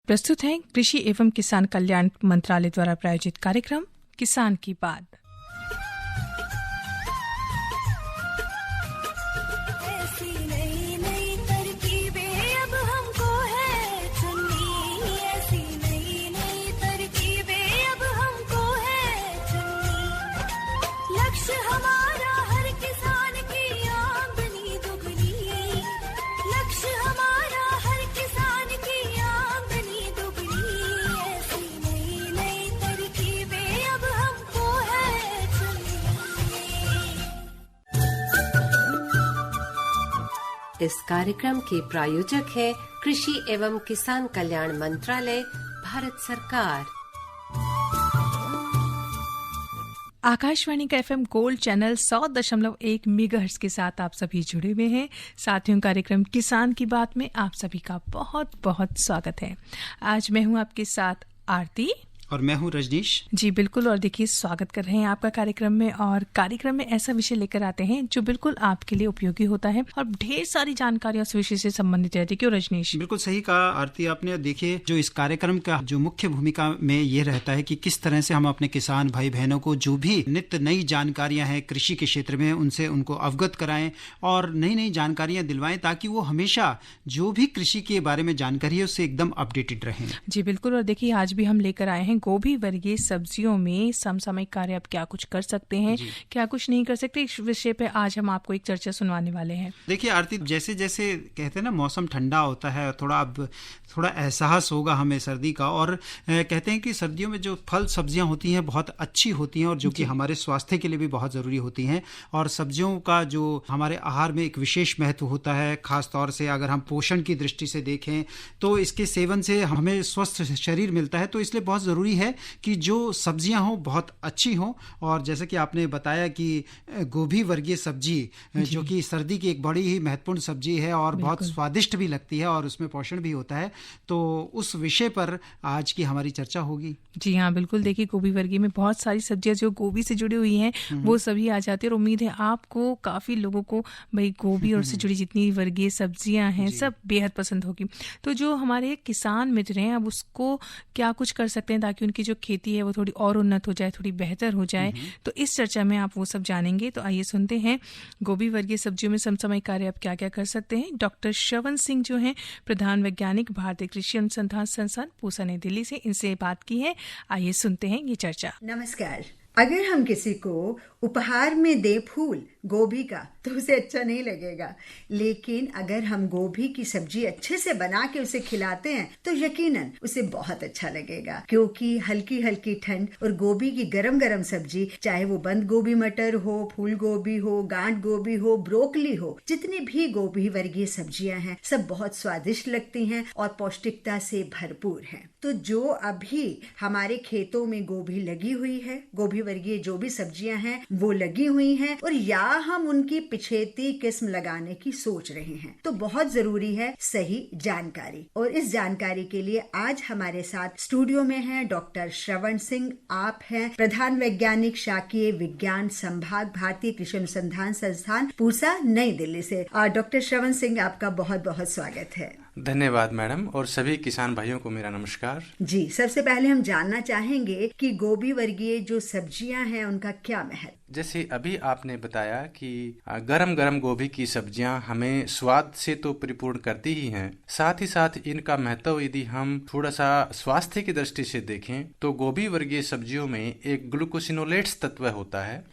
प्रस्तुत है कृषि एवं किसान कल्याण मंत्रालय द्वारा प्रायोजित कार्यक्रम किसान की बात। इस कार्यक्रम के प्रायोजक है कृषि एवं किसान कल्याण मंत्रालय, भारत सरकार। आकाशवाणी का FM गोल्ड चैनल 100.1 मेगाहर्ट्ज के साथ आप सभी जुड़े हुए हैं। साथियों, कार्यक्रम किसान की बात में आप सभी का बहुत बहुत स्वागत है। आज मैं हूं आपके साथ आरती और मैं हूं रजनीश जी। बिल्कुल, और देखिए स्वागत कर रहे हैं आपका कार्यक्रम में। और कार्यक्रम में ऐसा विषय लेकर आते हैं जो बिल्कुल आपके लिए उपयोगी होता है और ढेर सारी जानकारियां उस विषय से संबंधित रहती है। क्यों रजनीश? बिल्कुल सही कहा आरती आपने। देखिए, जो इस कार्यक्रम का जो मुख्य भूमिका में ये रहता है कि किस तरह से हम अपने किसान भाई बहनों को जो भी नित्य नई जानकारियां हैं कृषि के क्षेत्र में उनसे उनको अवगत कराएं और नई नई जानकारियां दिलवाएं, ताकि वो हमेशा जो भी कृषि के बारे में जानकारी है उससे एकदम अपडेटेड रहें। जी बिल्कुल। और देखिए, आज भी हम लेकर आए हैं गोभी वर्गीय सब्जियों में समसामयिक कार्य आप क्या कुछ कर सकते हैं, क्या कुछ नहीं कर सकते। इस विषय पे आज हम आपको एक चर्चा सुनवाने वाले हैं। देखिए आरती, जैसे जैसे कहते हैं ना, मौसम ठंडा होता है, थोड़ा एहसास होगा हमें सर्दी का। और कहते हैं कि सर्दियों में जो फल सब्जियां होती हैं बहुत अच्छी होती हैं और जो कि हमारे स्वास्थ्य के लिए भी बहुत ज़रूरी होती हैं। और सब्जियों का जो हमारे आहार में एक विशेष महत्व होता है, खास तौर से अगर हम पोषण की दृष्टि से देखें तो इसके सेवन से हमें स्वस्थ शरीर मिलता है। तो इसलिए बहुत ज़रूरी है कि जो सब्जियां हों बहुत अच्छी हों। और जैसे कि आपने बताया कि गोभी वर्गीय सब्जी जो कि सर्दी की एक बड़ी ही महत्वपूर्ण सब्जी है और बहुत स्वादिष्ट भी लगती है और उसमें पोषण भी होता है, तो उस विषय पर आज की हमारी चर्चा होगी। जी हाँ, बिल्कुल। देखिए, गोभी वर्गीय में बहुत सारी सब्जियां जो गोभी से जुड़ी हुई हैं वो सभी आ जाती है। और उम्मीद है आपको, काफी लोगों को भाई गोभी और से जुड़ी जितनी वर्गीय सब्जियां हैं सब बेहद पसंद होगी। तो जो हमारे किसान मित्र हैं, अब उसको क्या कुछ कर सकते हैं ताकि उनकी जो खेती है वो थोड़ी और उन्नत हो जाए, थोड़ी बेहतर हो जाए। तो इस चर्चा में आप वो सब जानेंगे। तो आइए सुनते हैं गोभी वर्गीय सब्जियों में समसामयिक कार्य आप क्या क्या कर सकते हैं। डॉक्टर श्रवण सिंह जो हैं, प्रधान वैज्ञानिक, भारतीय कृषि अनुसंधान संस्थान पूसा, नई दिल्ली से, इनसे बात की है। आइए सुनते हैं ये चर्चा। नमस्कार। अगर हम किसी को उपहार में दे फूल गोभी का तो उसे अच्छा नहीं लगेगा, लेकिन अगर हम गोभी की सब्जी अच्छे से बना के उसे खिलाते हैं तो यकीनन उसे बहुत अच्छा लगेगा। क्योंकि हल्की हल्की ठंड और गोभी की गरम गरम सब्जी, चाहे वो बंद गोभी मटर हो, फूल गोभी हो, गांठ गोभी हो, ब्रोकली हो, जितनी भी गोभी वर्गीय सब्जियां हैं सब बहुत स्वादिष्ट लगती हैं और पौष्टिकता से भरपूर हैं। तो जो अभी हमारे खेतों में गोभी लगी हुई है, गोभी वर्गीय जो भी सब्जियां हैं वो लगी हुई हैं, और या हम उनकी पिछेती किस्म लगाने की सोच रहे हैं, तो बहुत जरूरी है सही जानकारी। और इस जानकारी के लिए आज हमारे साथ स्टूडियो में हैं डॉक्टर श्रवण सिंह। आप हैं प्रधान वैज्ञानिक, शाकीय विज्ञान संभाग, भारतीय कृषि अनुसंधान संस्थान पूसा, नई दिल्ली से। डॉक्टर श्रवण सिंह, आपका बहुत बहुत स्वागत है। धन्यवाद मैडम, और सभी किसान भाइयों को मेरा नमस्कार। जी, सबसे पहले हम जानना चाहेंगे कि गोभी वर्गीय जो सब्जियां हैं उनका क्या महत्व। जैसे अभी आपने बताया कि गरम गरम गोभी की सब्जियां हमें स्वाद से तो परिपूर्ण करती ही हैं, साथ ही साथ इनका महत्व यदि हम थोड़ा सा स्वास्थ्य की दृष्टि से देखें तो गोभी वर्गीय सब्जियों में एक ग्लूकोसिनोलेट्स तत्व होता है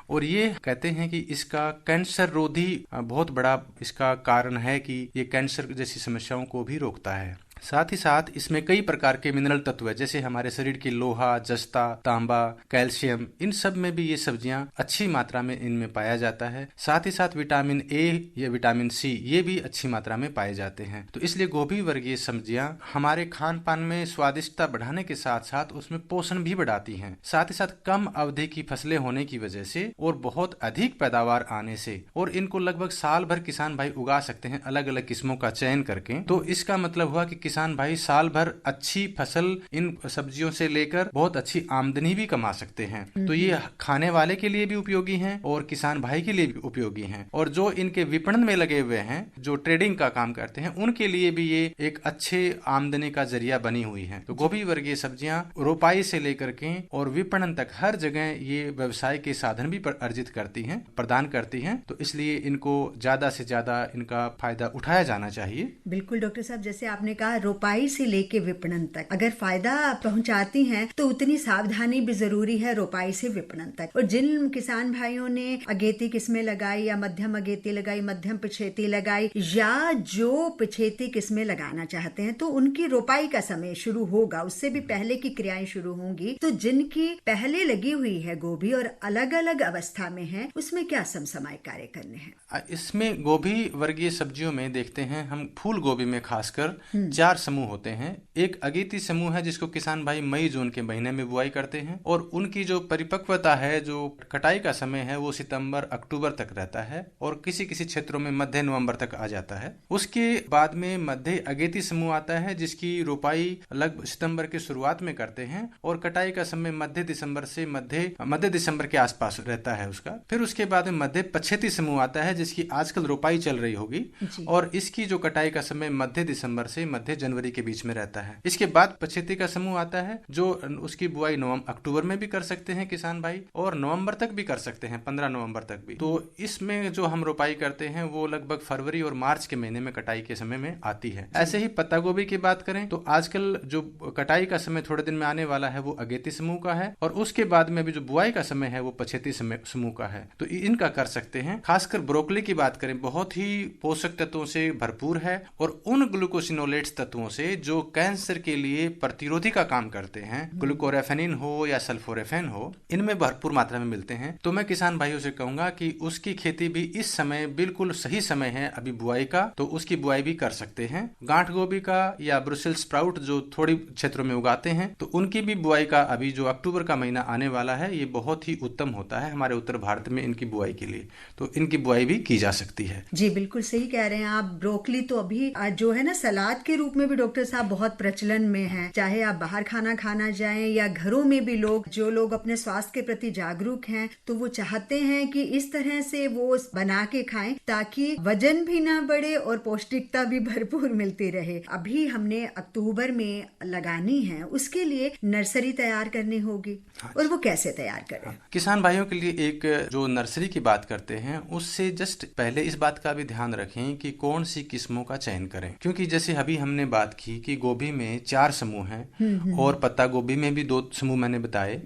और ये कहते हैं कि इसका कैंसर रोधी बहुत बड़ा इसका कारण है कि ये कैंसर जैसी समस्याओं को भी रोकता है। साथ ही साथ इसमें कई प्रकार के मिनरल तत्व है, जैसे हमारे शरीर की लोहा, जस्ता, तांबा, कैल्शियम, इन सब में भी ये सब्जियां अच्छी मात्रा में इनमें पाया जाता है। साथ ही साथ विटामिन ए या विटामिन सी ये भी अच्छी मात्रा में पाए जाते हैं। तो इसलिए गोभी वर्गीय सब्जियां हमारे खान पान में स्वादिष्टता बढ़ाने के साथ साथ उसमें पोषण भी बढ़ाती हैं। साथ ही साथ कम अवधि की फसलें होने की वजह से और बहुत अधिक पैदावार आने से, और इनको लगभग साल भर किसान भाई उगा सकते हैं अलग अलग किस्मों का चयन करके। तो इसका मतलब हुआ कि किसान भाई साल भर अच्छी फसल इन सब्जियों से लेकर बहुत अच्छी आमदनी भी कमा सकते हैं। तो ये खाने वाले के लिए भी उपयोगी हैं और किसान भाई के लिए भी उपयोगी हैं, और जो इनके विपणन में लगे हुए हैं, जो ट्रेडिंग का काम करते हैं, उनके लिए भी ये एक अच्छे आमदनी का जरिया बनी हुई है। तो गोभी वर्गीय सब्जियां रोपाई से लेकर के और विपणन तक हर जगह ये व्यवसाय के साधन भी अर्जित करती हैं, प्रदान करती हैं। तो इसलिए इनको ज्यादा से ज्यादा इनका फायदा उठाया जाना चाहिए। बिल्कुल डॉक्टर साहब, जैसे आपने कहा रोपाई से लेके विपणन तक अगर फायदा पहुंचाती हैं तो उतनी सावधानी भी जरूरी है रोपाई से विपणन तक। और जिन किसान भाइयों ने अगेती किस्में लगाई या मध्यम अगेती लगाई, मध्यम पिछेती लगाई, या जो पिछेती किस्में लगाना चाहते हैं, तो उनकी रोपाई का समय शुरू होगा, उससे भी पहले की क्रियाएं शुरू होंगी। तो जिनकी पहले लगी हुई है गोभी और अलग अलग अवस्था में है, उसमें क्या समसमाय कार्य करने हैं? इसमें गोभी वर्गीय सब्जियों में देखते हैं हम, फूल गोभी में खासकर 4 समूह होते हैं। एक अगेती समूह है जिसको किसान भाई मई जून के महीने में बुआई करते हैं, और उनकी जो परिपक्वता है, जो कटाई का समय है, वो सितंबर अक्टूबर तक रहता है, और किसी किसी क्षेत्रों में मध्य नवंबर तक आ जाता है। उसके बाद में मध्य अगेती समूह आता है जिसकी रोपाई लगभग सितंबर के शुरुआत में करते हैं, और कटाई का समय मध्य दिसंबर से मध्य दिसंबर के आसपास रहता है उसका। फिर उसके बाद में मध्य पछेती समूह आता है जिसकी आजकल रोपाई चल रही होगी, और इसकी जो कटाई का समय मध्य दिसंबर से मध्य जनवरी के बीच में रहता है। इसके बाद पछेती का समूह आता है जो उसकी बुआई अक्टूबर में भी कर सकते हैं किसान भाई, और नवंबर तक भी कर सकते हैं, 15 नवंबर तक भी। तो इसमें जो हम रोपाई करते हैं वो लगभग फरवरी और मार्च के महीने में कटाई के समय में आती है। ऐसे ही पत्ता गोभी की बात करें तो आजकल जो कटाई का समय थोड़े दिन में आने वाला है वो अगेती समूह का है, और उसके बाद में भी जो बुआई का समय है वो पछेती समूह का है। तो इनका कर सकते हैं। खासकर ब्रोकली की बात करें, बहुत ही पोषक तत्वों से भरपूर है, और उन ग्लूकोसिनोलेट्स तत्वों से जो कैंसर के लिए प्रतिरोधी का काम करते हैं, ग्लूकोरेफेनिन हो या सल्फोरेफेन हो, इनमें भरपूर मात्रा में मिलते हैं। तो मैं किसान भाइयों से कहूंगा कि उसकी खेती भी इस समय बिल्कुल सही समय है अभी बुआई का, तो उसकी बुआई भी कर सकते हैं। गांठ गोभी का या ब्रुसेल्स स्प्राउट जो थोड़ी क्षेत्रों में उगाते हैं, तो उनकी भी बुआई का अभी जो अक्टूबर का महीना आने वाला है, ये बहुत ही उत्तम होता है हमारे उत्तर भारत में इनकी बुआई के लिए। तो इनकी बुआई भी की जा सकती है। जी बिल्कुल सही कह रहे हैं आप। ब्रोकली तो अभी जो है ना सलाद के रूप में भी डॉक्टर साहब बहुत प्रचलन में है। चाहे आप बाहर खाना जाएं या घरों में भी जो लोग अपने स्वास्थ्य के प्रति जागरूक हैं, तो वो चाहते हैं कि इस तरह से वो बना के खाएं ताकि वजन भी ना बढ़े और पौष्टिकता भी भरपूर मिलती रहे। अभी हमने अक्टूबर में लगानी है, उसके लिए नर्सरी तैयार करनी होगी। और वो कैसे तैयार करें? किसान भाइयों के लिए एक जो नर्सरी की बात करते हैं, उससे जस्ट पहले इस बात का भी ध्यान रखें कि कौन सी किस्मों का चयन करें, क्योंकि जैसे अभी हमने बात की कि गोभी में 4 समूह हैं, और पत्ता गोभी में भी 2 समूह मैंने बताए,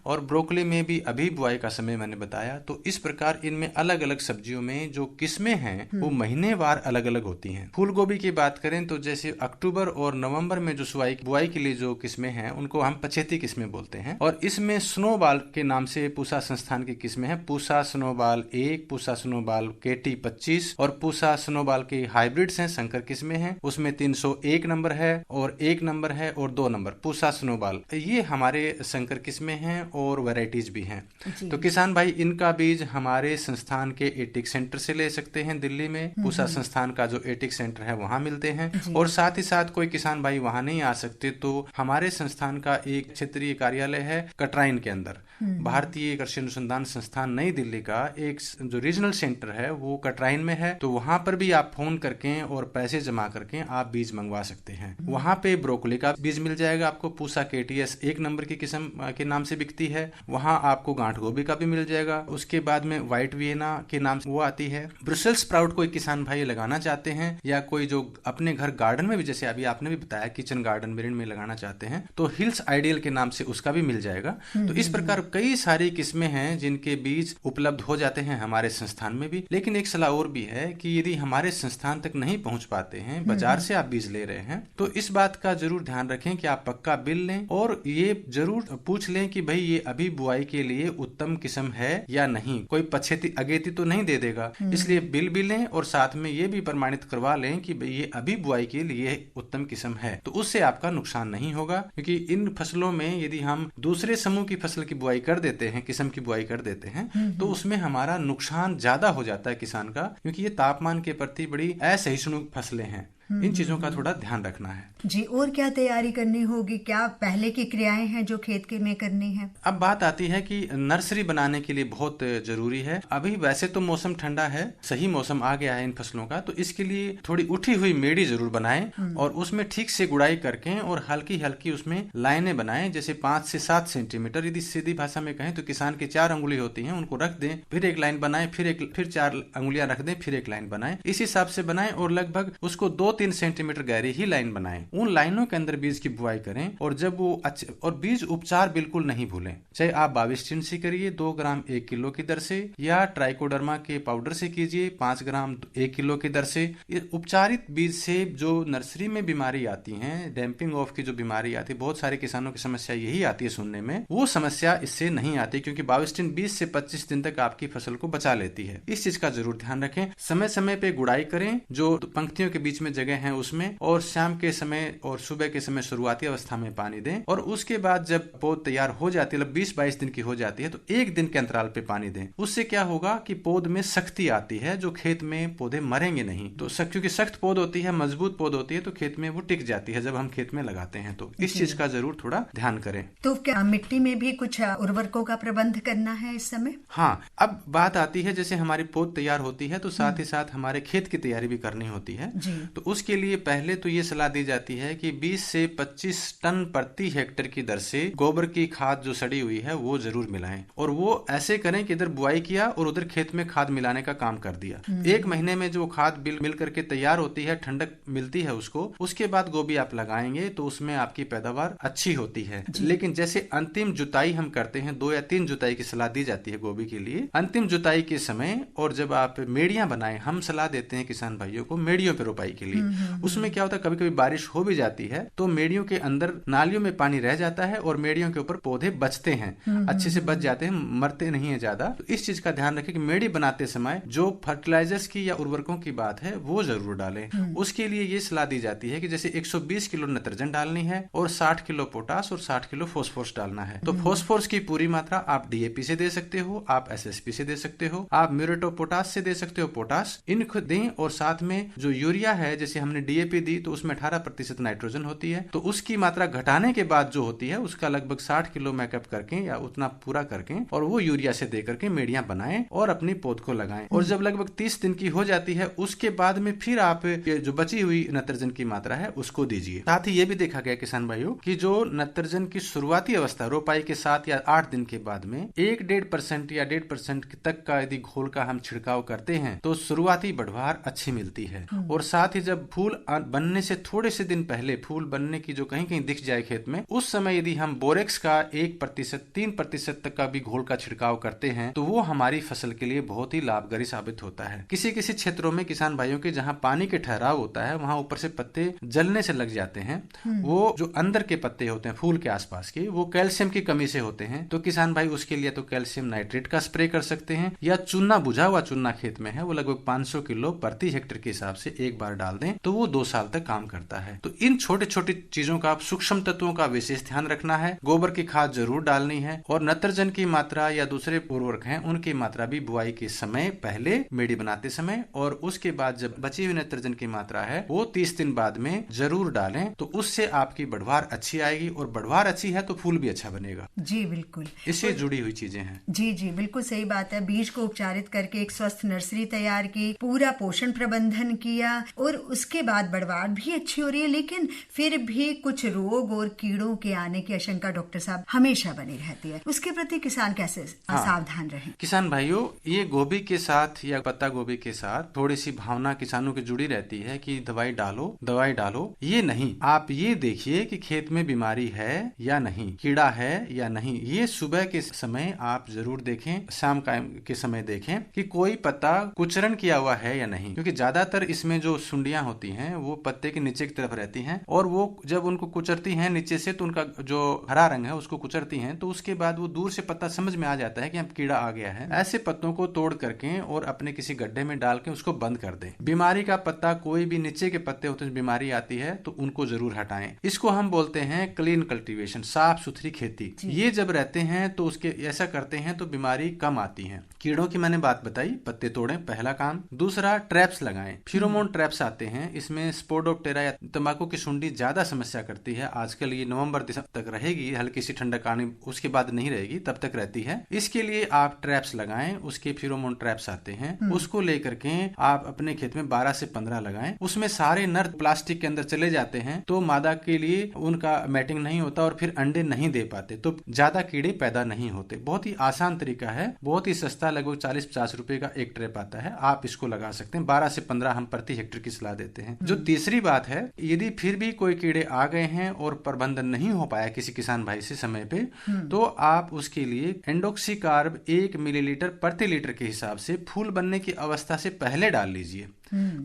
और ब्रोकली में भी अभी बुआई का समय मैंने बताया। तो इस प्रकार इनमें अलग अलग सब्जियों में जो किस्में हैं वो महीनेवार अलग अलग होती हैं। फूल गोभी की बात करें तो जैसे अक्टूबर और नवंबर में जो बुआई के लिए जो किस्में हैं उनको हम पछेती किस्में बोलते हैं, और इसमें स्नोबाल के नाम से पूसा संस्थान की किस्में हैं। पूसा स्नोबाल 1, पूसा स्नोबाल KT 25 और पूसा स्नोबाल के हाइब्रिड्स हैं, संकर किस्में हैं। उसमें 301 नंबर है और 1 नंबर है और 2 नंबर पूसा स्नोबाल, ये हमारे संकर किस्में हैं और वैरायटीज भी हैं। तो किसान भाई इनका बीज हमारे संस्थान के एटिक सेंटर से ले सकते हैं। दिल्ली में पूसा संस्थान का जो एटिक सेंटर है वहां मिलते हैं, और साथ ही साथ कोई किसान भाई वहां नहीं आ सकते तो हमारे संस्थान का एक क्षेत्रीय कार्यालय है कटराइन के अंदर। भारतीय कृषि अनुसंधान संस्थान नई दिल्ली का एक जो रीजनल सेंटर है वो कटराइन में है। तो वहां पर भी आप फोन करके और पैसे जमा करके आप बीज मंगवा सकते हैं। वहां पे ब्रोकली का बीज मिल जाएगा आपको, पूसा KTS 1 नंबर की किस्म के नाम से बिकती है। वहां आपको गांठ गोभी का भी मिल जाएगा। उसके बाद में व्हाइट वियना के नाम से वो आती है। ब्रुसेल्स स्प्राउट कोई किसान भाई लगाना चाहते हैं, या कोई जो अपने घर गार्डन में भी, जैसे अभी आपने भी बताया किचन गार्डन में लगाना चाहते हैं, तो हिल्स आइडियल के नाम से उसका भी मिल जाएगा। तो इस प्रकार कई सारी किस्में हैं जिनके बीज उपलब्ध हो जाते हैं हमारे संस्थान में भी। लेकिन एक सलाह और भी है कि यदि हमारे संस्थान तक नहीं पहुंच पाते हैं, बाजार से आप बीज ले रहे हैं, तो इस बात का जरूर ध्यान रखें कि आप पक्का बिल लें, और ये जरूर पूछ लें कि भाई ये अभी बुआई के लिए उत्तम किस्म है या नहीं। कोई पछेती अगेती तो नहीं दे देगा, इसलिए बिल भी लें और साथ में ये भी प्रमाणित करवा लें कि भाई ये अभी बुआई के लिए उत्तम किस्म है। तो उससे आपका नुकसान नहीं होगा, क्योंकि इन फसलों में यदि हम दूसरे समूह की फसल की बुआई कर देते हैं, किस्म की बुआई कर देते हैं, तो उसमें हमारा नुकसान ज्यादा हो जाता है किसान का, क्योंकि ये तापमान के प्रति बड़ी असहिष्णु फसलें हैं। इन चीजों का थोड़ा ध्यान रखना है जी। और क्या तैयारी करनी होगी, क्या पहले की क्रियाएं हैं जो खेत के में करनी है? अब बात आती है कि नर्सरी बनाने के लिए बहुत जरूरी है। अभी वैसे तो मौसम ठंडा है, सही मौसम आ गया है इन फसलों का, तो इसके लिए थोड़ी उठी हुई मेड़ी जरूर बनाएं और उसमें ठीक से गुड़ाई करके और हल्की हल्की उसमें लाइनें बनाएं, जैसे 5 से 7 सेंटीमीटर। यदि सीधी भाषा में कहें तो किसान की 4 अंगुली होती हैं, उनको रख दें, फिर एक लाइन बनाएं, फिर 4 अंगुलियां रख दें, फिर एक लाइन बनाएं। इस हिसाब से बनाएं और लगभग उसको 2-3 सेंटीमीटर गहरी ही लाइन बनाएं। उन लाइनों के अंदर बीज की बुआई करें और जब वो अच्छे, और बीज उपचार बिल्कुल नहीं भूलें, चाहे आप 22 टिंसी करिए 2 ग्राम 1 किलो की दर से, या ट्राइकोडर्मा के पाउडर से कीजिए 5 ग्राम 1 किलो की दर से। उपचारित बीज से जो नर्सरी में बीमारी आती है, डैम्पिंग ऑफ की जो बीमारी आती है, बहुत सारे किसानों की समस्या यही आती है सुनने में, वो समस्या इससे नहीं आती, क्योंकि बाविस्टिन 20 से 25 दिन तक आपकी फसल को बचा लेती है। इस चीज का जरूर ध्यान रखें। समय समय पे गुड़ाई करें जो पंक्तियों के बीच में जगह है उसमें, और शाम के समय और सुबह के समय शुरुआती अवस्था में पानी दें। और उसके बाद जब पौध तैयार हो जाती है, 20-22 दिन की हो जाती है, तो 1 दिन के अंतराल पे पानी दें। उससे क्या होगा कि पौध में सख्ती आती है, जो खेत में पौधे मरेंगे नहीं। तो क्योंकि सख्त पौध होती है, मजबूत पौध होती है, तो खेत में वो टिक जाती है जब हम खेत में लगाते हैं। तो इस चीज का जरूर थोड़ा ध्यान करें। तो क्या मिट्टी में भी कुछ उर्वरकों का प्रबंध करना है इस समय? हाँ, अब बात आती है जैसे हमारी पौध तैयार होती है तो साथ ही साथ हमारे खेत की तैयारी भी करनी होती है जी। तो उसके लिए पहले तो ये सलाह दी जाती है कि 20 से 25 टन प्रति हेक्टेयर की दर से गोबर की खाद जो सड़ी हुई है वो जरूर मिलाएं। और वो ऐसे करें कि इधर बुआई किया और उधर खेत में खाद मिलाने का काम कर दिया। 1 महीने में जो खाद मिल करके तैयार होती है, ठंडक मिलती है उसको, उसके बाद गोभी आप लगाएंगे तो उसमें आपकी पैदावार अच्छी होती है। लेकिन जैसे अंतिम जुताई हम करते हैं, 2 या 3 जुताई की सलाह दी जाती है गोभी के लिए। अंतिम जुताई के समय और जब आप मेड़ियां बनाएं, हम सलाह देते हैं किसान भाइयों को मेड़ियों पे रोपाई के लिए। उसमें क्या होता है, कभी कभी बारिश हो भी जाती है तो मेड़ियों के अंदर नालियों में पानी रह जाता है और मेड़ियों के ऊपर पौधे बचते हैं, अच्छे से बच जाते हैं, मरते नहीं है ज्यादा। तो इस चीज का ध्यान रखें कि मेड़ी बनाते समय जो फर्टिलाइजर्स की या उर्वरकों की बात है वो जरूर डालें। उसके लिए ये सलाह दी जाती है कि जैसे 120 किलो नाइट्रोजन डालनी है और 60 किलो पोटास और 60 किलो फॉस्फोरस डालना है। तो फॉस्फोरस की पूरी मात्रा आप डीएपी से दे सकते हो, आप एसएसपी से दे सकते हो, आप म्यूरेट ऑफ पोटास से दे सकते हो, पोटास इनको दें। और साथ में जो यूरिया है, जैसे हमने डीएपी दी तो उसमें 18% नाइट्रोजन होती है, तो उसकी मात्रा घटाने के बाद जो होती है उसका लगभग 60 किलो मैकअप करके या उतना पूरा करके और वो यूरिया से दे करके मेड़ियां बनाएं और अपनी पौध को लगाएं। और जब लगभग 30 दिन की हो जाती है उसके बाद में फिर आप जो बची हुई नाइट्रोजन की मात्रा है उसको दीजिए। साथ ही ये भी देखा गया किसान भाइयों कि जो नाइट्रोजन की शुरुआती अवस्था रोपाई के 7 या 8 दिन के बाद में 1-1.5% या 1.5% तक का यदि घोल का हम छिड़काव करते हैं तो शुरुआती बढ़वार अच्छी मिलती है। और साथ ही जब फूल बनने से थोड़े से दिन पहले, फूल बनने की जो कहीं कहीं दिख जाए खेत में, उस समय यदि हम बोरेक्स का 1%, 3% तक का भी घोल का छिड़काव करते हैं तो वो हमारी फसल के लिए बहुत ही लाभकारी साबित होता है। किसी किसी क्षेत्रों में किसान भाइयों के जहाँ पानी के ठहराव होता है वहां ऊपर से पत्ते जलने से लग जाते हैं, वो जो अंदर के पत्ते होते हैं फूल के आसपास के, वो कैल्शियम की कमी से होते हैं। तो किसान भाई उसके लिए तो कैल्शियम नाइट्रेट का स्प्रे कर सकते हैं, या चूना, बुझा हुआ चूना खेत में है वो लगभग 500 किलो प्रति हेक्टेयर के हिसाब से एक बार डाल दें तो वो 2 साल तक काम करता है। तो इन छोटे छोटे चीजों का, सूक्ष्म तत्वों का विशेष ध्यान रखना है। गोबर की खाद जरूर डालनी है और नाइट्रोजन की मात्रा या दूसरे उर्वरक हैं उनकी मात्रा भी बुआई के समय, पहले मेड़ी बनाते समय, और उसके बाद जब बची हुई नाइट्रोजन की मात्रा है वो 30 दिन बाद में जरूर डालें। तो उससे आपकी बढ़वार अच्छी आएगी और बढ़वार अच्छी है तो फूल भी अच्छा बनेगा। जी बिल्कुल, इससे जुड़ी हुई चीजें हैं। जी जी बिल्कुल सही बात है। बीज को उपचारित करके एक स्वस्थ नर्सरी तैयार की, पूरा पोषण प्रबंधन किया और उसके बाद बढ़वार भी अच्छी हो रही है, लेकिन फिर भी कुछ रोग और कीड़ों के आने की आशंका डॉक्टर साहब हमेशा बनी रहती है। उसके प्रति किसान कैसे सावधान रहें? किसान भाइयों, ये गोभी के साथ या पत्ता गोभी के साथ थोड़ी सी भावना किसानों की जुड़ी रहती है कि दवाई डालो, दवाई डालो। ये नहीं, आप ये देखिए कि खेत में बीमारी है या नहीं, कीड़ा है या नहीं। ये सुबह के समय आप जरूर देखें, शाम के समय देखें कि कोई पत्ता कुचरण किया हुआ है या नहीं, क्योंकि ज्यादातर इसमें जो सुंडियां होती हैं वो पत्ते के नीचे की तरफ रहती हैं और वो जब उनको कुचरती हैं नीचे से तो उनका जो हरा रंग है उसको कुचरती हैं, तो उसके बाद वो दूर से पत्ता समझ में आ जाता है कि अब कीड़ा आ गया है। ऐसे पत्तों को तोड़ करके और अपने किसी गड्ढे में डाल के उसको बंद कर दें। बीमारी का पत्ता, कोई भी नीचे के पत्ते होते हैं बीमारी आती है तो उनको जरूर हटाएं। इसको हम बोलते हैं क्लीन कल्टीवेशन, साफ सुथरी खेती। ये जब रहते हैं तो उसके ऐसा करते हैं तो बीमारी कम आती है। कीड़ों की मैंने बात बताई, पत्ते तोड़ें, पहला काम। दूसरा, ट्रैप्स लगाएं। फिरोमोन ट्रैप्स आते हैं हैं, इसमें स्पोडोप्टेरा या तंबाकू की सुंडी ज्यादा समस्या करती है। आजकल ये नवंबर दिसंबर तक रहेगी, हल्की सी ठंडक आनी उसके बाद नहीं रहेगी, तब तक रहती है। इसके लिए आप ट्रैप्स लगाएं, उसके फेरोमोन ट्रैप्स आते हैं, उसको लेकर के आप अपने खेत में 12 से 15 लगाएं। उसमें सारे नर प्लास्टिक के अंदर चले जाते हैं तो मादा के लिए उनका मैटिंग नहीं होता और फिर अंडे नहीं दे पाते, तो ज्यादा कीड़े पैदा नहीं होते। बहुत ही आसान तरीका है, बहुत ही सस्ता, लगभग 40-50 रुपए का एक ट्रैप आता है, आप इसको लगा सकते हैं। 12 से 15 हम प्रति हेक्टेयर की सलाह देते हैं। जो तीसरी बात है, यदि फिर भी कोई कीड़े आ गए हैं और प्रबंधन नहीं हो पाया किसी किसान भाई से समय पे, तो आप उसके लिए एंडोक्सिकार्ब 1 मिलीलीटर प्रति लीटर के हिसाब से फूल बनने की अवस्था से पहले डाल लीजिए।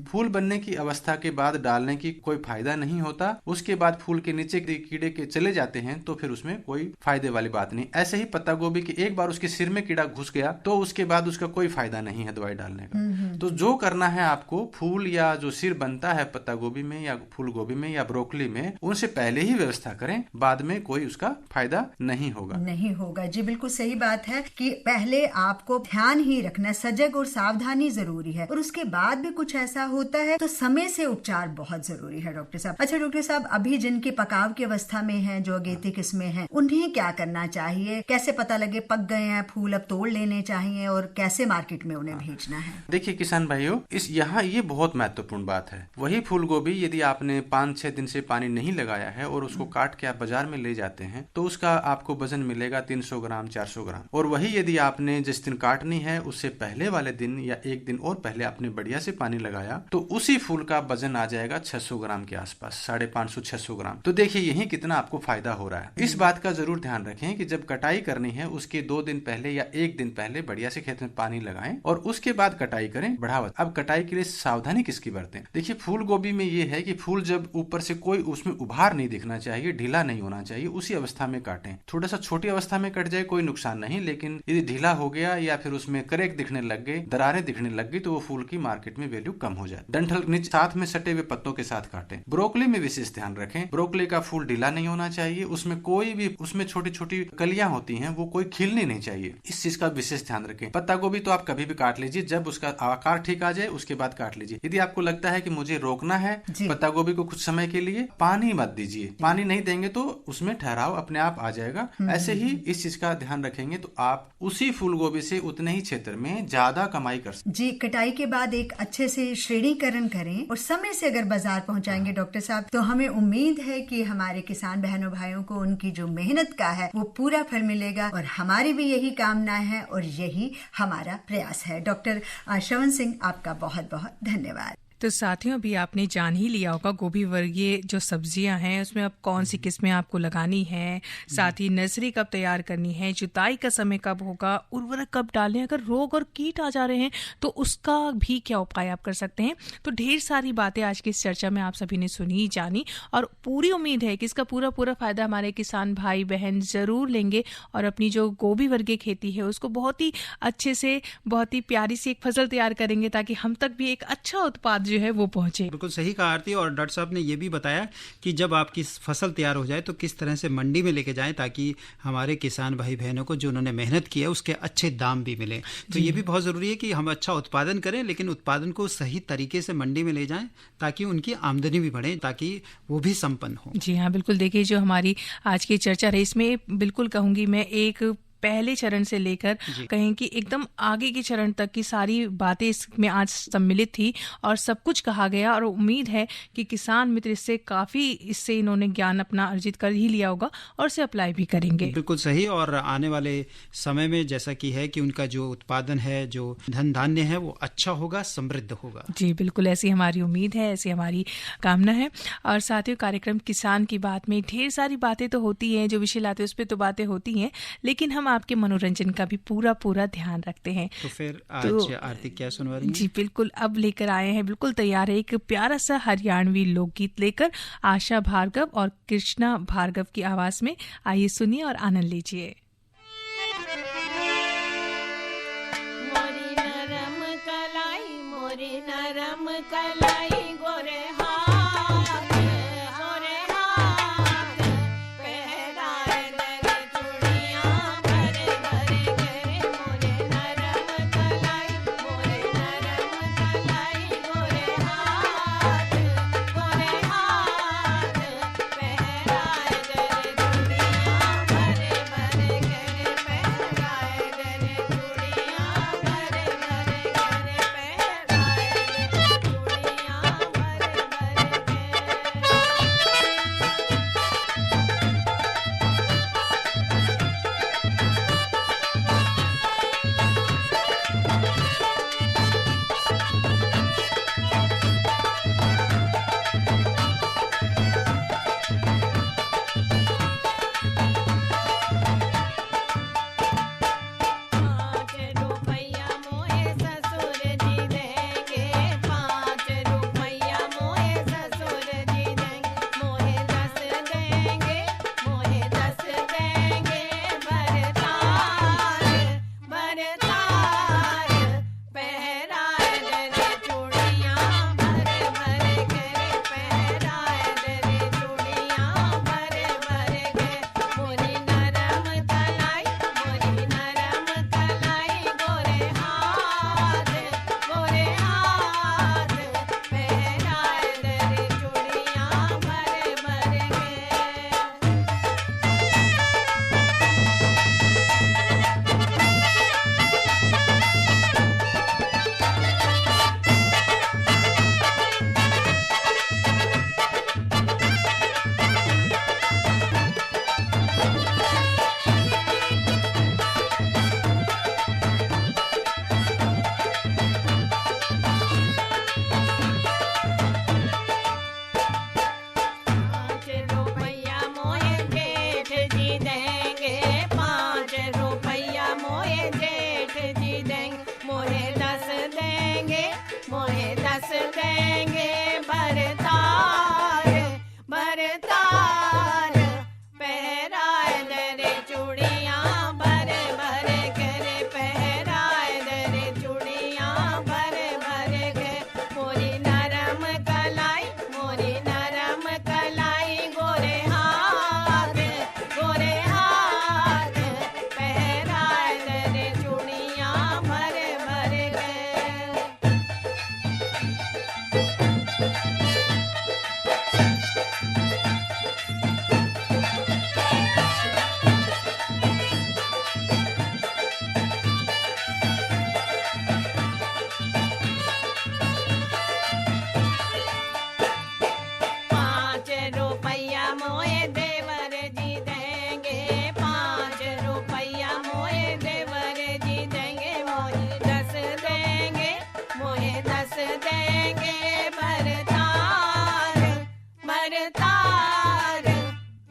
फूल बनने की अवस्था के बाद डालने की कोई फायदा नहीं होता। उसके बाद फूल के नीचे कीड़े के चले जाते हैं तो फिर उसमें कोई फायदे वाली बात नहीं। ऐसे ही पत्ता गोभी के एक बार उसके सिर में कीड़ा घुस गया तो उसके बाद उसका कोई फायदा नहीं है दवाई डालने का। तो जो करना है आपको, फूल या जो सिर बनता है पत्ता गोभी में या फूल गोभी में या ब्रोकली में, उनसे पहले ही व्यवस्था करें, बाद में कोई उसका फायदा नहीं होगा। जी बिल्कुल सही बात है कि पहले आपको ध्यान ही रखना, सजग और सावधानी जरूरी है, और उसके बाद भी कुछ ऐसा होता है तो समय से उपचार बहुत जरूरी है डॉक्टर साहब। अच्छा डॉक्टर साहब, अभी जिनके पकाव की अवस्था में है, जो अगेती किस्में हैं, उन्हें क्या करना चाहिए? कैसे पता लगे पक गए हैं फूल, अब तोड़ लेने चाहिए, और कैसे मार्केट में उन्हें भेजना है? देखिए किसान भाइयों, यहाँ ये बहुत महत्वपूर्ण बात है। वही फूल गोभी यदि आपने 5-6 दिन से पानी नहीं लगाया है और उसको काट के आप बाजार में ले जाते हैं तो उसका आपको वजन मिलेगा 300 ग्राम 400 ग्राम। और वही यदि आपने जिस दिन काटनी है उससे पहले वाले दिन या एक दिन और पहले आपने बढ़िया से पानी लगाया तो उसी फूल का वजन आ जाएगा 600 ग्राम के आसपास, 550-600 ग्राम। तो देखिए यही कितना आपको फायदा हो रहा है। इस बात का जरूर ध्यान रखें कि जब कटाई करनी है उसके 2 दिन पहले या 1 दिन पहले बढ़िया से खेत में पानी लगाएं और उसके बाद कटाई करें बढ़ावत। अब कटाई के लिए सावधानी किसकी बरतें? देखिए फूल गोभी में ये है कि फूल जब ऊपर से कोई उसमें उभार नहीं दिखना चाहिए, ढीला नहीं होना चाहिए, उसी अवस्था में काटें। थोड़ा सा छोटी अवस्था में कट जाए कोई नुकसान नहीं, लेकिन यदि ढीला हो गया या फिर उसमें करेक दिखने लग गए, दरारें दिखने लग गई, तो वो फूल की मार्केट में वैल्यू कम हो जाए। डंठल नीचे साथ में सटे हुए पत्तों के साथ काटें। ब्रोकली में विशेष ध्यान रखें, ब्रोकली का फूल ढीला नहीं होना चाहिए, उसमें कोई भी उसमें छोटी छोटी कलियां होती हैं वो कोई खिलनी नहीं चाहिए, इस चीज का विशेष ध्यान रखें। पत्ता गोभी तो आप कभी भी काट लीजिए, जब उसका आकार ठीक आ जाए उसके बाद काट लीजिए। यदि आपको लगता है कि मुझे रोकना है पत्ता गोभी को कुछ समय के लिए, पानी मत दीजिए। पानी नहीं देंगे तो उसमें ठहराव अपने आप आ जाएगा। ऐसे ही इस चीज का ध्यान रखेंगे तो आप उसी फूल गोभी से उतने ही क्षेत्र में ज्यादा कमाई कर सकते। जी, कटाई के बाद एक अच्छे से श्रेणीकरण करें और समय से अगर बाजार पहुंचाएंगे डॉक्टर साहब, तो हमें उम्मीद है कि हमारे किसान बहनों भाइयों को उनकी जो मेहनत का है वो पूरा फल मिलेगा, और हमारी भी यही कामना है और यही हमारा प्रयास है। डॉक्टर श्रवण सिंह, आपका बहुत बहुत धन्यवाद। तो साथियों, अभी आपने जान ही लिया होगा गोभी वर्गीय जो सब्जियां हैं उसमें अब कौन सी किस्में आपको लगानी है, साथ ही नर्सरी कब तैयार करनी है, जुताई का समय कब होगा, उर्वरक कब डालें, अगर रोग और कीट आ जा रहे हैं तो उसका भी क्या उपाय आप कर सकते हैं। तो ढेर सारी बातें आज की इस चर्चा में आप सभी ने सुनी जानी, और पूरी उम्मीद है कि इसका पूरा फायदा हमारे किसान भाई बहन जरूर लेंगे और अपनी जो गोभी वर्गीय खेती है उसको बहुत ही अच्छे से, बहुत ही प्यारी सी एक फसल तैयार करेंगे ताकि हम तक भी एक अच्छा उत्पाद जो है वो पहुंचे। बिल्कुल सही कहा आरती, और डॉक्टर साहब ने ये भी बताया कि जब आपकी फसल तैयार हो जाए तो किस तरह से मंडी में लेके जाएं ताकि हमारे किसान भाई बहनों को जो उन्होंने मेहनत की है उसके अच्छे दाम भी मिले। तो ये भी बहुत ज़रूरी है कि हम अच्छा उत्पादन करें, लेकिन उत्पादन को सही तरीके से मंडी में ले जाएं ताकि उनकी आमदनी भी बढ़े, ताकि वो भी संपन्न हो। जी हाँ, बिल्कुल। देखिए जो हमारी आज की चर्चा रही इसमें बिल्कुल कहूँगी मैं, एक पहले चरण से लेकर कहें कि एकदम आगे के चरण तक की सारी बातें इसमें आज सम्मिलित थी और सब कुछ कहा गया, और उम्मीद है कि किसान मित्र इससे इन्होंने ज्ञान अपना अर्जित कर ही लिया होगा और इसे अप्लाई भी करेंगे। बिल्कुल सही, और आने वाले समय में जैसा कि है कि उनका जो उत्पादन है, जो धन धान्य है, वो अच्छा होगा, समृद्ध होगा। जी बिल्कुल, ऐसी हमारी उम्मीद है, ऐसी हमारी कामना है। और साथियों, कार्यक्रम किसान की बात में ढेर सारी बातें तो होती हैं, जो विषय लाते हैं उस पर तो बातें होती हैं, लेकिन हम आपके मनोरंजन का भी पूरा ध्यान रखते हैं। तो फिर आज आरती क्या सुनवा रही है? जी बिल्कुल, अब लेकर आए हैं, बिल्कुल तैयार है, एक प्यारा सा हरियाणवी लोकगीत लेकर, आशा भार्गव और कृष्णा भार्गव की आवाज में। आइए सुनिए और आनंद लीजिए। मोरी नरम कलाई गोरे हाथ देंगे भरतार भरतार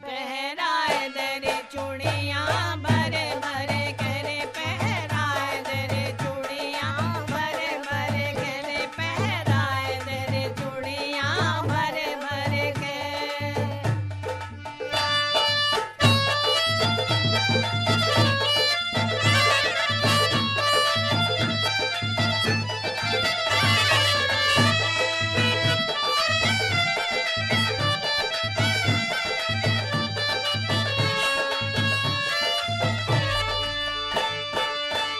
पहराए दरे चूड़ियां भरे भरे करे पहराए दरे चूड़ियां भरे भरे करे पहराए दरे चूड़ियां भरे भरे के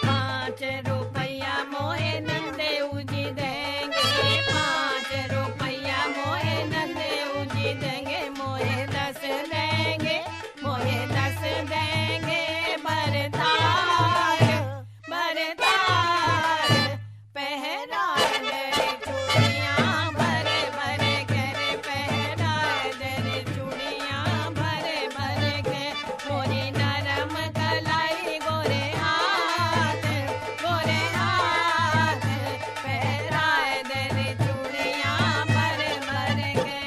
₹5 मोहे नंदे उजी देंगे ₹5 मोहे नंदे उजी देंगे मोहे 10 देंगे मोहे 10 देंगे भरतार भरतार पहराए दरे चूड़ियां भरे भरे करे पहराए दरे चूड़ियां भरे भरे के मोरी नरम कलाई गोरे हाथ पहराए दरे चूड़ियां भरे भरे के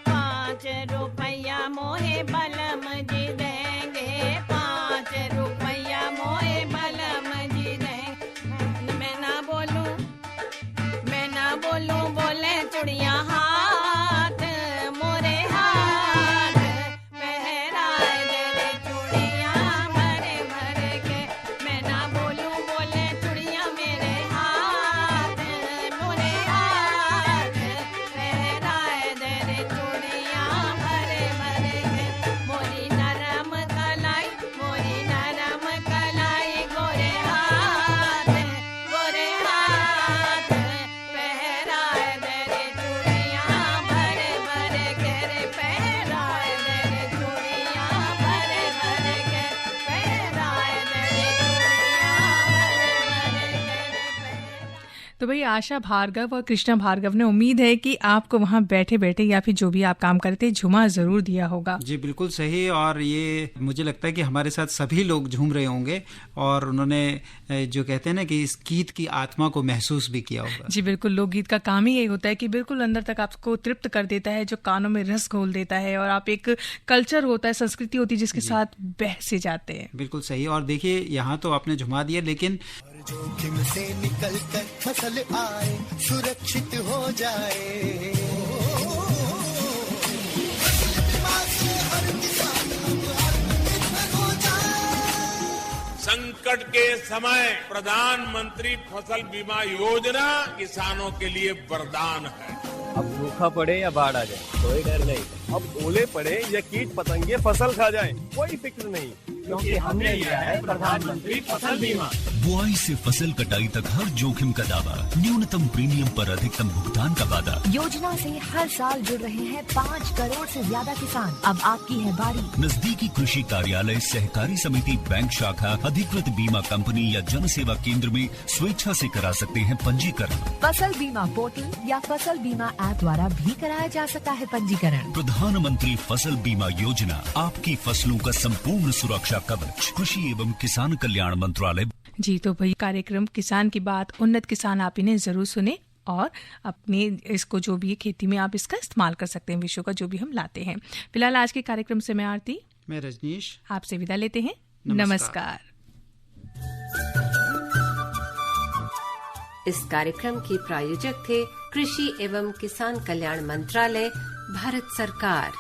₹5 मोहे बलम जी देंगे ₹5 मोहे बलम जी देंगे मैं ना बोलूं बोले चूड़ियां हाथ मोरे हाथ पहराए दरे चूड़ियां भरे भरे के मैं ना बोलूं बोले चूड़ियां मेरे हाथ मोरे हाथ पहराए दरे चूड़ियां भरे भरे के मोरी नरम कलाई गोरे हाथ पहराए दरे चूड़ियां भरे भरे के रे पहराए दरे चूड़ियां भरे भरे के पहराए दरे चूड़ियां भरे भरे के तो भाई आशा भार्गव और कृष्णा भार्गव ने उम्मीद है कि आपको वहाँ बैठे बैठे या फिर जो भी आप काम करते झुमा जरूर दिया होगा। जी बिल्कुल सही। और ये मुझे लगता है कि हमारे साथ सभी लोग झूम रहे होंगे और उन्होंने जो कहते हैं ना कि इस गीत की आत्मा को महसूस भी किया होगा। जी बिल्कुल, लोकगीत का काम ही ये होता है कि बिल्कुल अंदर तक आपको तृप्त कर देता है, जो कानों में रस घोल देता है और आप एक कल्चर होता है, संस्कृति होती है जिसके साथ बह से जाते हैं। बिल्कुल सही। और देखिए यहाँ तो आपने झुमा दिया, लेकिन जोखिम से निकल कर फसल आए, सुरक्षित हो जाए। संकट के समय प्रधानमंत्री फसल बीमा योजना किसानों के लिए वरदान है। अब सूखा पड़े या बाढ़ आ जाए कोई डर नहीं, अब ओले पड़े या कीट पतंगे फसल खा जाए कोई फिक्र नहीं, क्योंकि हमने लिया है प्रधानमंत्री फसल बीमा। बुआई से फसल कटाई तक हर जोखिम का दावा, न्यूनतम प्रीमियम पर अधिकतम भुगतान का वादा। योजना से हर साल जुड़ रहे हैं 5 करोड़ से ज्यादा किसान। अब आपकी है बारी। नजदीकी कृषि कार्यालय, सहकारी समिति, बैंक शाखा, अधिकृत बीमा कंपनी या जन सेवा केंद्र में स्वेच्छा से करा सकते हैं पंजीकरण। फसल बीमा पोर्टल या फसल बीमा ऐप द्वारा भी कराया जा सकता है पंजीकरण। प्रधानमंत्री फसल बीमा योजना, आपकी फसलों का संपूर्ण सुरक्षा कवच। कृषि एवं किसान कल्याण मंत्रालय। जी तो भाई कार्यक्रम किसान की बात, उन्नत किसान आप इन्हें जरूर सुने और अपने इसको जो भी खेती में आप इसका इस्तेमाल कर सकते हैं, विषयों का जो भी हम लाते हैं। फिलहाल आज के कार्यक्रम से मैं आरती, मैं रजनीश आपसे विदा लेते हैं। नमस्कार। इस कार्यक्रम के प्रायोजक थे कृषि एवं किसान कल्याण मंत्रालय, भारत सरकार।